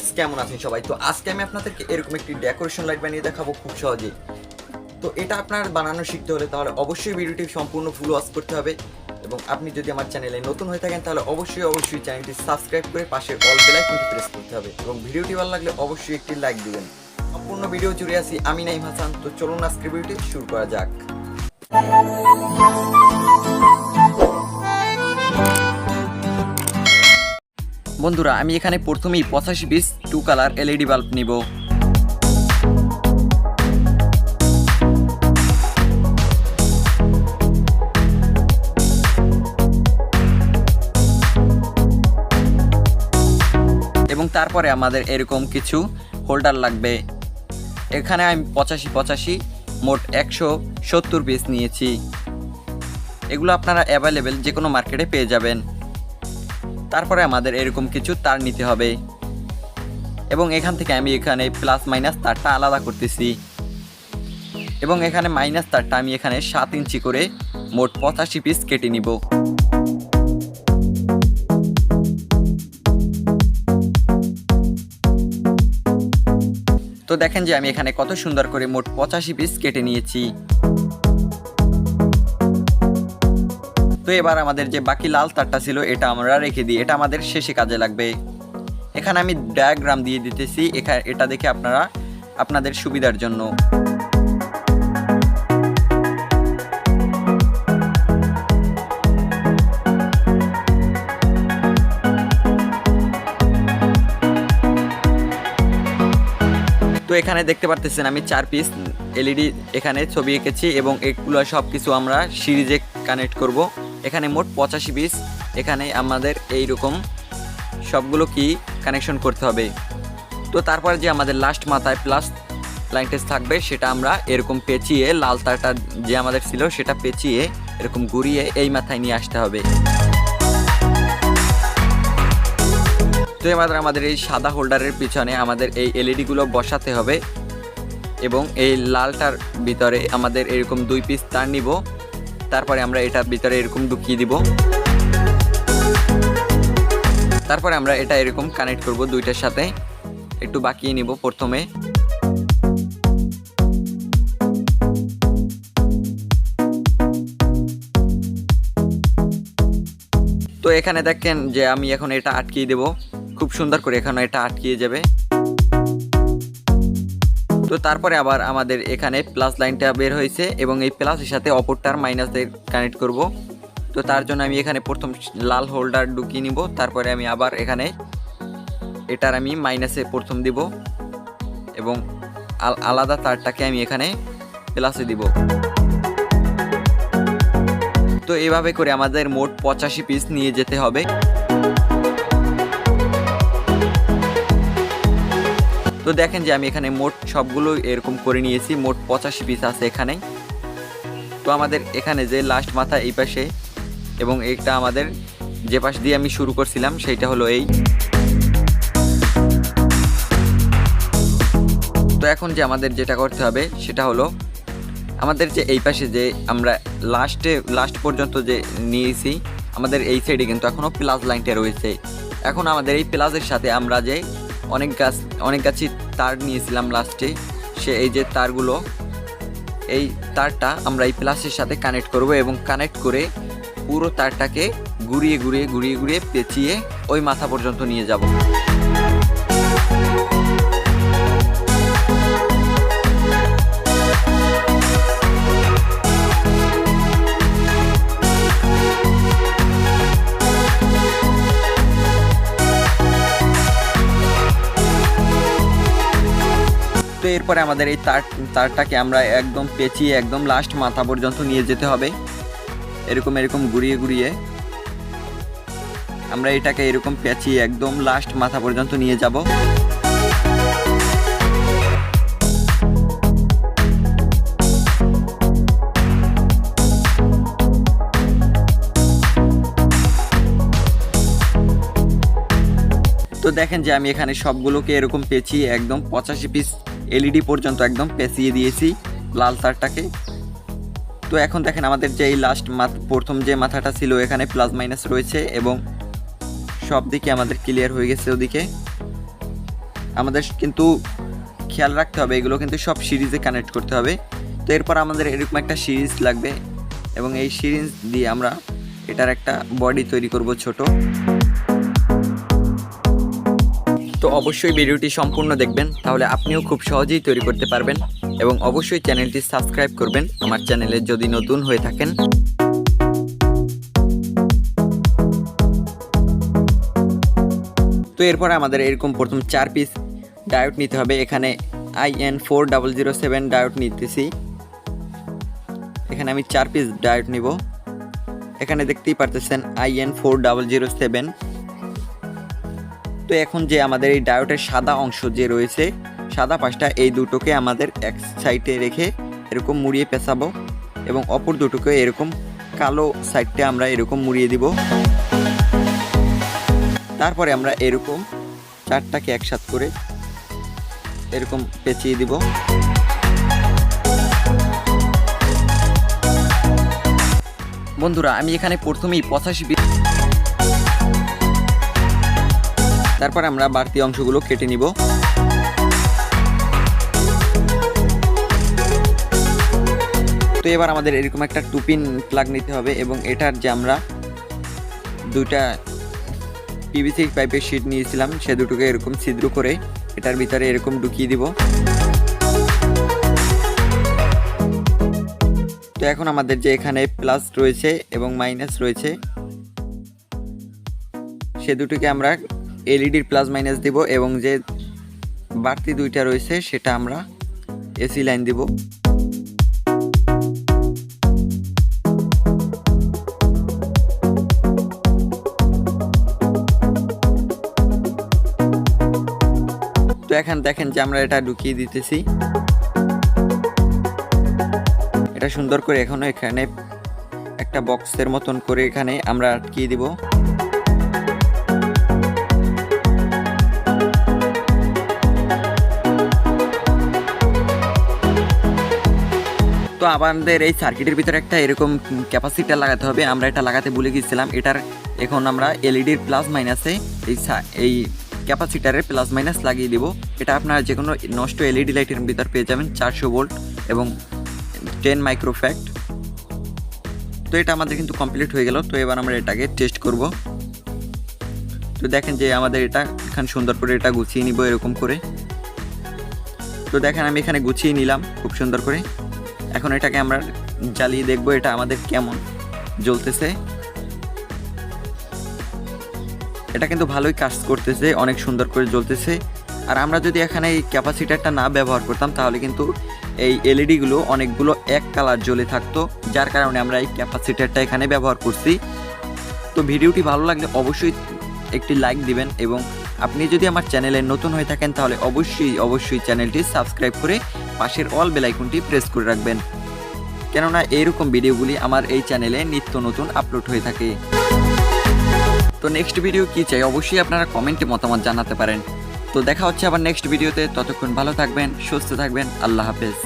Friends, কেমন আছেন সবাই? তো আজকে আমি আপনাদেরকে এরকম একটি ডেকোরেশন লাইট বানিয়ে দেখাবো খুব সহজেই। তো এটা আপনার বানানো শিখতে হলে তাহলে অবশ্যই ভিডিওটি সম্পূর্ণ ফুল ওয়াচ করতে হবে। এবং আপনি যদি আমার চ্যানেলে নতুন হয়ে থাকেন তাহলে অবশ্যই চ্যানেলটি সাবস্ক্রাইব করে পাশের অল বেল আইকনটি প্রেস করতে হবে এবং ভিডিওটি ভালো লাগলে অবশ্যই একটি লাইক দিবেন। সম্পূর্ণ ভিডিও জুড়ে আছি আমি নাইম হাসান। তো চলুন আজকের ভিডিওটি শুরু করা যাক। বন্ধুরা, আমি এখানে প্রথমেই 85 পিস 2 কালার এলইডি বাল্ব নিব। এবং তারপরে আমাদের এরকম কিছু হোল্ডার লাগবে। এখানে আমি 85 মোট 170 পিস নিয়েছি। এগুলো আপনারা অ্যাভেলেবেল যে কোনো মার্কেটে পেয়ে যাবেন। তারপরে আমাদের এরকম কিছু তার নিতে হবে এবং এখান থেকে আমি এখানে প্লাস মাইনাস তারটা আলাদা করতেছি এবং এখানে মাইনাস তারটা আমি এখানে 7 ইঞ্চি করে মোট 85 পিস কেটে নিব। তো দেখেন যে আমি এখানে কত সুন্দর করে মোট 85 পিস কেটে নিয়েছি। তো এবার আমাদের যে বাকি লাল তারটা ছিল এটা আমরা রেখে দিই, এটা আমাদের শেষে কাজে লাগবে। এখানে আমি ডায়াগ্রাম দিয়ে দিতেছি, এটা দেখে আপনারা আপনাদের সুবিধার জন্য। তো এখানে দেখতে পারতেছেন আমি 4 পিস এলইডি এখানে ছবি এঁকেছি এবং এগুলো সব কিছু আমরা সিরিজে কানেক্ট করব। এখানে মোট 85 পিস এখানে আমাদের এই রকম সবগুলো কি কানেকশন করতে হবে। তো তারপর যে আমাদের লাস্ট মাথায় প্লাস লাইনটেজ থাকবে সেটা আমরা এরকম পেঁচিয়ে, লাল তারটা যে আমাদের ছিল সেটা পেঁচিয়ে এরকম ঘুরিয়ে এই মাথায় নিয়ে আসতে হবে। তো এবার আমাদের এই সাদা হোল্ডারের পিছনে আমাদের এই এলইডিগুলো বসাতে হবে এবং এই লালটার ভিতরে আমাদের এরকম 2 পিস তার নিব। তারপরে আমরা এটার ভিতরে এরকম ঢুকিয়ে দিব। তারপরে আমরা এটা এরকম কানেক্ট করব দুইটার সাথে। একটু বাকিয়ে নিব প্রথমে। তো এখানে দেখেন যে আমি এখন এটা আটকিয়ে দেব খুব সুন্দর করে, এখানে এটা আটকিয়ে যাবে। তো তারপরে আবার আমাদের এখানে প্লাস লাইনটা বের হয়েছে এবং এই প্লাসের সাথে অপরটার মাইনাস দিয়ে কানেক্ট করব। তো তার জন্য আমি এখানে প্রথম লাল হোল্ডার ঢুকিয়ে নিব। তারপরে আমি আবার এখানে এটার আমি মাইনাসে প্রথম দিব এবং আলাদা তারটাকে আমি এখানে প্লাসে দিব। তো এইভাবে করে আমাদের মোট 85 পিস নিয়ে যেতে হবে। তো দেখেন যে আমি এখানে মোট সবগুলো এরকম করে নিয়েছি, মোট 85 পিস আছে এখানে। তো আমাদের এখানে যে লাস্ট মাথা এই পাশে এবং এটা আমাদের যে পাশ দিয়ে আমি শুরু করছিলাম সেইটা হলো এই। তো এখন যে আমাদের যেটা করতে হবে সেটা হলো আমাদের যে এই পাশে যে আমরা লাস্ট পর্যন্ত যে নিয়েছি আমাদের এই সাইডে কিন্তু এখনও প্লাস লাইনটা রয়েছে। এখন আমাদের এই প্লাসের সাথে আমরা যে অনেক গাছি তার নিয়েছিলাম লাস্টে, এই যে তারগুলো, এই তারটা আমরা এই প্লাসের সাথে কানেক্ট করব এবং কানেক্ট করে পুরো তারটাকে ঘুরিয়ে পেঁচিয়ে ওই মাথা পর্যন্ত নিয়ে যাব। তো এরপরে আমাদের এই তারটাকে আমরা একদম পেঁচিয়ে একদম লাস্ট মাথা পর্যন্ত নিয়ে যেতে হবে। এরকম ঘুরিয়ে আমরা এটাকে এরকম পেঁচিয়ে একদম লাস্ট মাথা পর্যন্ত নিয়ে যাব। তো দেখেন যে আমি এখানে সবগুলোকে এরকম পেঁচিয়ে একদম 85 পিস এলইডি পর্যন্ত একদম পেঁচিয়ে দিয়েছি লাল তারটাকে। তো এখন দেখেন আমাদের যে এই প্রথম যে মাথাটা ছিল এখানে প্লাস মাইনাস রয়েছে এবং সব দিকে আমাদের ক্লিয়ার হয়ে গেছে ওদিকে। আমাদের কিন্তু খেয়াল রাখতে হবে এগুলো কিন্তু সব সিরিজে কানেক্ট করতে হবে। তো এরপর আমাদের এরকম একটা সিরিজ লাগবে এবং এই সিরিজ দিয়ে আমরা এটার একটা বডি তৈরি করব ছোট। তো অবশ্যই ভিডিওটি সম্পূর্ণ দেখবেন, তাহলে আপনিও খুব সহজেই তৈরি করতে পারবেন। এবং অবশ্যই চ্যানেলটি সাবস্ক্রাইব করবেন আমার চ্যানেলে যদি নতুন হয়ে থাকেন। তো এরপর আমাদের এরকম প্রথম 4 পিস ডায়োড নিতে হবে। এখানে IN4007 ডায়োড নিতেছি। এখানে আমি 4 পিস ডায়োড নিব। এখানে দেখতেই পারতেছেন IN4007। তো এখন যে আমাদের এই ডায়োডের সাদা অংশ যে রয়েছে, সাদা পাশটা, এই দুটোকে আমাদের এক সাইডে রেখে এরকম মুড়িয়ে পেঁচাবো এবং অপর দুটোকে এরকম কালো সাইডটা আমরা এরকম মুড়িয়ে দিব। তারপরে আমরা এরকম 4টাকে একসাথে করে এরকম পেঁচিয়ে দিব। বন্ধুরা আমি এখানে প্রথমেই 85। তারপর আমরা বাড়তি অংশগুলো কেটে নিব। তো এবার আমাদের এরকম একটা 2 পিন প্লাগ নিতে হবে এবং এটার যে আমরা 2টা পিভিসি পাইপের শীট নিয়েছিলাম সে দুটোকে এরকম ছিদ্র করে এটার ভিতরে এরকম ঢুকিয়ে দিব। তো এখন আমাদের যে এখানে প্লাস রয়েছে এবং মাইনাস রয়েছে সে দুটোকে আমরা এলইডির প্লাস মাইনাস দিব এবং যে বাড়তি 2টা রয়েছে সেটা আমরা এসি লাইন দিব। তো এখন দেখেন যে আমরা এটা ঢুকিয়ে দিতেছি। এটা সুন্দর করে এখনো এখানে একটা বক্সের মতন করে এখানে আমরা আটকিয়ে দিব। তো আমাদের এই সার্কিটের ভিতরে একটা এরকম ক্যাপাসিটার লাগাতে হবে। আমরা এটা লাগাতে ভুলে গিয়েছিলাম। এটার এখন আমরা এলইডির প্লাস মাইনাসে এই ক্যাপাসিটারের প্লাস মাইনাস লাগিয়ে দিব। এটা আপনারা যে কোনো নষ্ট এলইডি লাইটের ভিতর পেয়ে যাবেন 400 ভোল্ট এবং 10 মাইক্রোফ্যাক্ট। তো এটা আমাদের কিন্তু কমপ্লিট হয়ে গেল। তো এবার আমরা এটাকে টেস্ট করব। তো দেখেন যে আমাদের এটা এখানে সুন্দর করে এটা গুছিয়ে নিব এরকম করে। তো দেখেন আমি এখানে গুছিয়ে নিলাম খুব সুন্দর করে। এখন এটাকে আমরা জ্বালিয়ে দেখব এটা আমাদের কেমন জ্বলতেছে। এটা কিন্তু ভালোই কাজ করতেছে, অনেক সুন্দর করে জ্বলতেছে। আর আমরা যদি এখানে এই ক্যাপাসিটারটা না ব্যবহার করতাম তাহলে কিন্তু এই এলইডিগুলো অনেকগুলো এক কালার জ্বলে থাকতো, যার কারণে আমরা এই ক্যাপাসিটারটা এখানে ব্যবহার করছি। তো ভিডিওটি ভালো লাগলে অবশ্যই একটি লাইক দিবেন এবং আপনি যদি আমার চ্যানেলে নতুন হয়ে থাকেন তাহলে অবশ্যই চ্যানেলটি সাবস্ক্রাইব করে পাশের অল বেল আইকনটি প্রেস করে রাখবেন, কেননা এইরকম ভিডিওগুলি আমার এই চ্যানেলে নিত্য নতুন আপলোড হয়ে থাকে। তো নেক্সট ভিডিও কী চাই অবশ্যই আপনারা কমেন্টে মতামত জানাতে পারেন। তো দেখা হচ্ছে আবার নেক্সট ভিডিওতে। ততক্ষণ ভালো থাকবেন, সুস্থ থাকবেন। আল্লাহ হাফেজ।